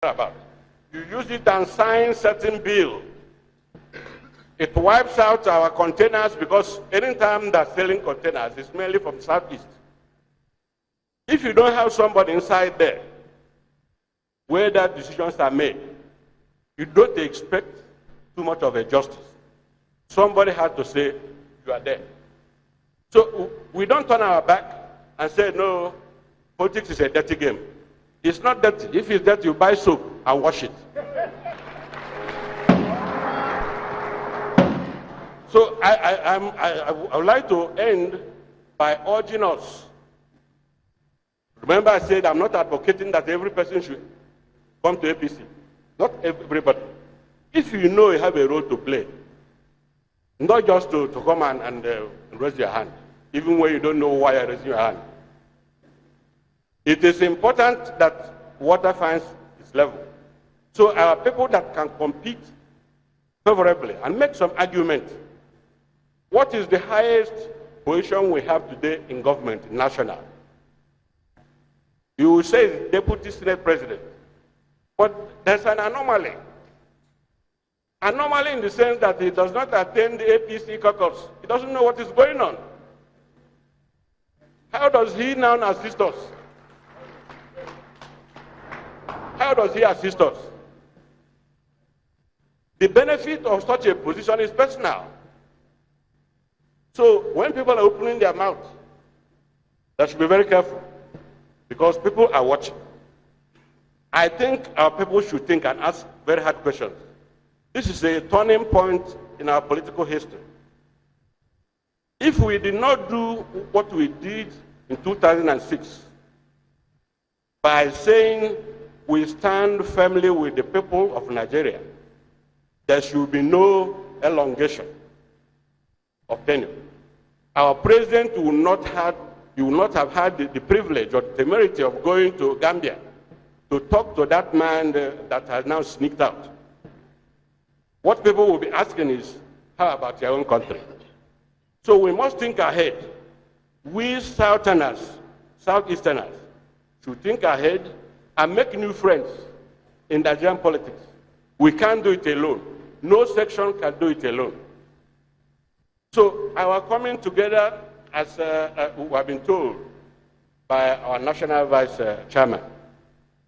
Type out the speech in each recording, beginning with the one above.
about. You use it and sign certain bill. It wipes out our containers because anytime they're selling containers, it's mainly from Southeast. If you don't have somebody inside there where that decisions are made, you don't expect too much of a justice. Somebody has to say, you are there. So we don't turn our back and say, no, politics is a dirty game. It's not dirty. If it's dirty, you buy soap and wash it. So I would like to end by urging us. Remember I said I'm not advocating that every person should come to APC. Not everybody. If you know you have a role to play, not just to come and raise your hand, even when you don't know why you're raising your hand. It is important that water finds its level. So our people that can compete favorably and make some argument. What is the highest position we have today in government, national? You will say Deputy Senate President. But there's an anomaly. Anomaly in the sense that he does not attend the APC caucus. He doesn't know what is going on. How does he now assist us? How does he assist us? The benefit of such a position is personal. So when people are opening their mouth, they should be very careful because people are watching. I think our people should think and ask very hard questions. This is a turning point in our political history. If we did not do what we did in 2006 by saying we stand firmly with the people of Nigeria, there should be no elongation of tenure. Our president will not have had the privilege or the temerity of going to Gambia to talk to that man that has now sneaked out. What people will be asking is, how about your own country? So we must think ahead. We Southerners, Southeasterners, should think ahead and make new friends in Nigerian politics. We can't do it alone. No section can do it alone. So our coming together, as we have been told by our National Vice Chairman,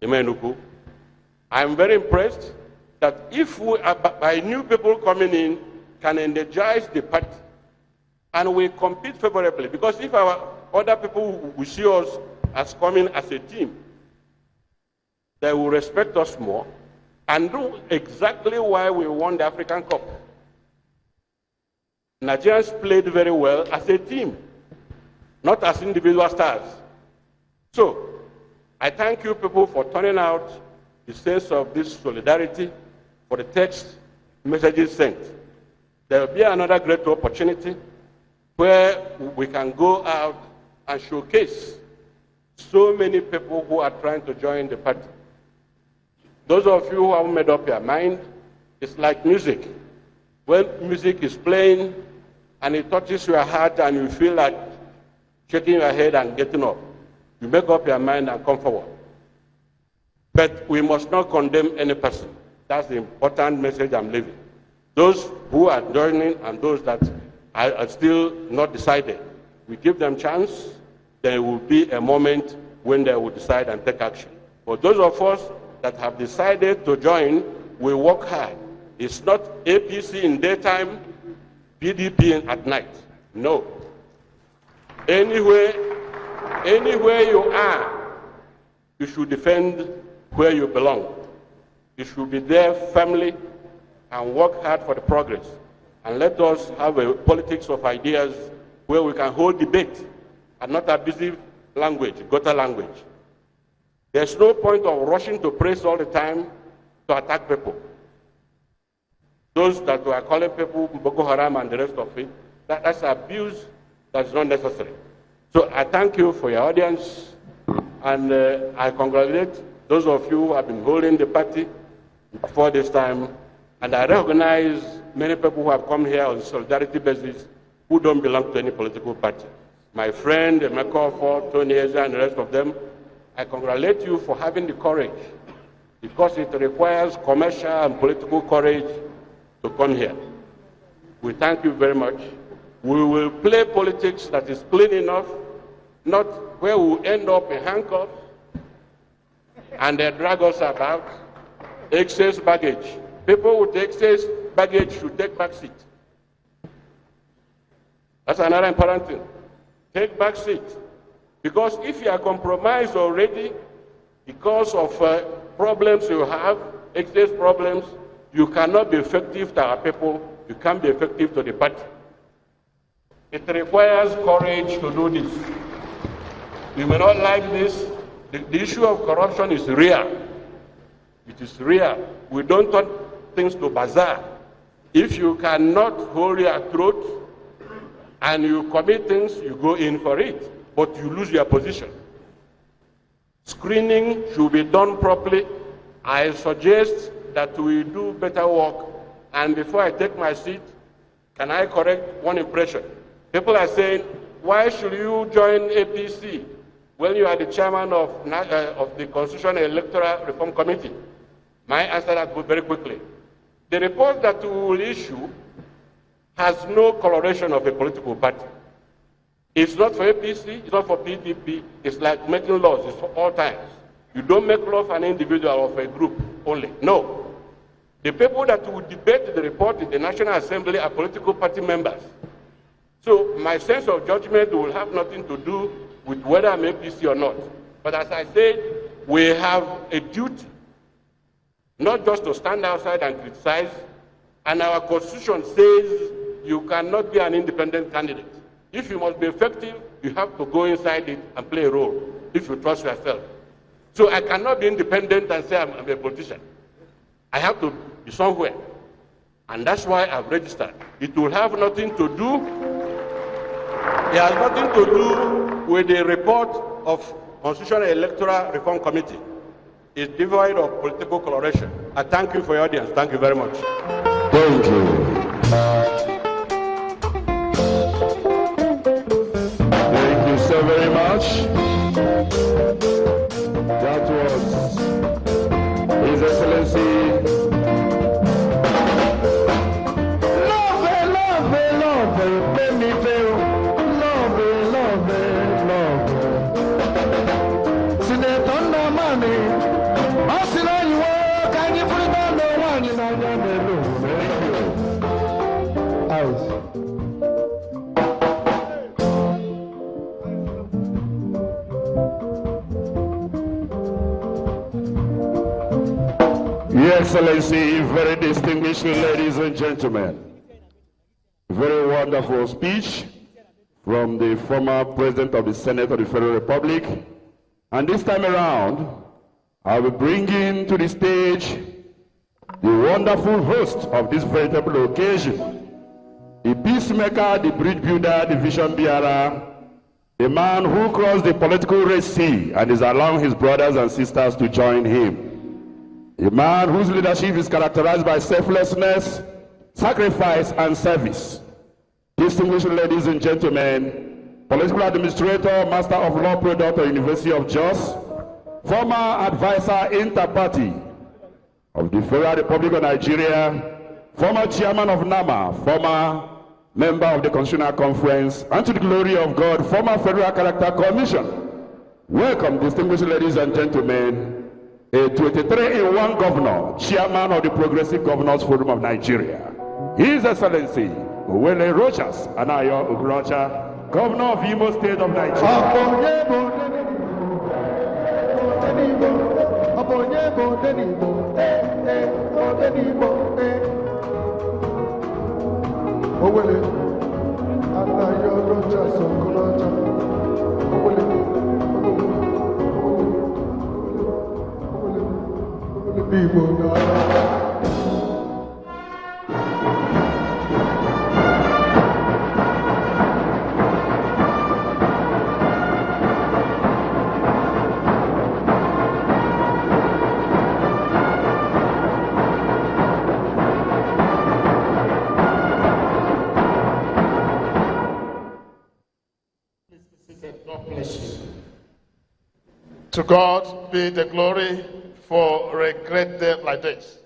Emenuku, I'm very impressed that if we, by new people coming in, can energize the party, and we compete favorably, because if our other people will see us as coming as a team, they will respect us more and do exactly why we won the African Cup. Nigerians played very well as a team, not as individual stars. So, I thank you people for turning out the sense of this solidarity for the text messages sent. There will be another great opportunity where we can go out and showcase so many people who are trying to join the party. Those of you who have made up your mind, it's like music. When music is playing and it touches your heart and you feel like shaking your head and getting up, you make up your mind and come forward. But we must not condemn any person. That's the important message I'm leaving. Those who are joining and those that are still not decided, we give them chance. There will be a moment when they will decide and take action. For those of us that have decided to join, we work hard. It's not APC in daytime, PDP at night. No. Anywhere you are, you should defend where you belong. You should be there firmly and work hard for the progress. And let us have a politics of ideas where we can hold debate and not abusive language, gutter language. There's no point of rushing to praise all the time to attack people. Those that were calling people Boko Haram and the rest of it, that's abuse that's not necessary. So I thank you for your audience, and I congratulate those of you who have been holding the party before this time, and I recognize many people who have come here on solidarity basis who don't belong to any political party. My friend, Emeka, Tony Eza, and the rest of them, I congratulate you for having the courage because it requires commercial and political courage to come here. We thank you very much. We will play politics that is clean enough, not where we end up in handcuffs and they drag us about. Excess baggage. People with excess baggage should take back seat. That's another important thing. Take back seat. Because if you are compromised already because of problems you have, excess problems, you cannot be effective to our people. You can't be effective to the party. It requires courage to do this. You may not like this. The issue of corruption is real. It is real. We don't turn things to bazaar. If you cannot hold your throat and you commit things, you go in for it, but you lose your position. Screening should be done properly. I suggest that we do better work. And before I take my seat, can I correct one impression? People are saying, why should you join APC when you are the chairman of the Constitutional Electoral Reform Committee? My answer that very quickly. The report that we will issue has no coloration of a political party. It's not for APC, it's not for PDP, it's like making laws, it's for all times. You don't make law for an individual or for a group only. No. The people that will debate the report in the National Assembly are political party members. So my sense of judgment will have nothing to do with whether I'm APC or not. But as I said, we have a duty not just to stand outside and criticize, and our Constitution says you cannot be an independent candidate. If you must be effective, you have to go inside it and play a role, if you trust yourself. So I cannot be independent and say I'm a politician. I have to be somewhere. And that's why I've registered. It will have nothing to do, it has nothing to do with the report of Constitutional Electoral Reform Committee. It's devoid of political coloration. I thank you for your audience. Thank you very much. Thank you. Thank you so very much. That was His Excellency. Love, let me feel. Love. Senator Namani. Your Excellency, very distinguished ladies and gentlemen, very wonderful speech from the former President of the Senate of the Federal Republic. And this time around, I will bring in to the stage the wonderful host of this veritable occasion, the peacemaker, the bridge builder, the vision bearer, the man who crossed the political Red Sea and is allowing his brothers and sisters to join him. A man whose leadership is characterized by selflessness, sacrifice, and service. Distinguished ladies and gentlemen, political administrator, master of law product at University of Jos, former advisor inter-party of the Federal Republic of Nigeria, former chairman of NAMA, former member of the Constitutional Conference, and to the glory of God, former Federal Character Commission. Welcome, distinguished ladies and gentlemen, a 23-in-1 governor, chairman of the Progressive Governors Forum of Nigeria, His Excellency Okorocha Anayo Okorocha, Governor of Imo State of Nigeria. To God be the glory for regret like this.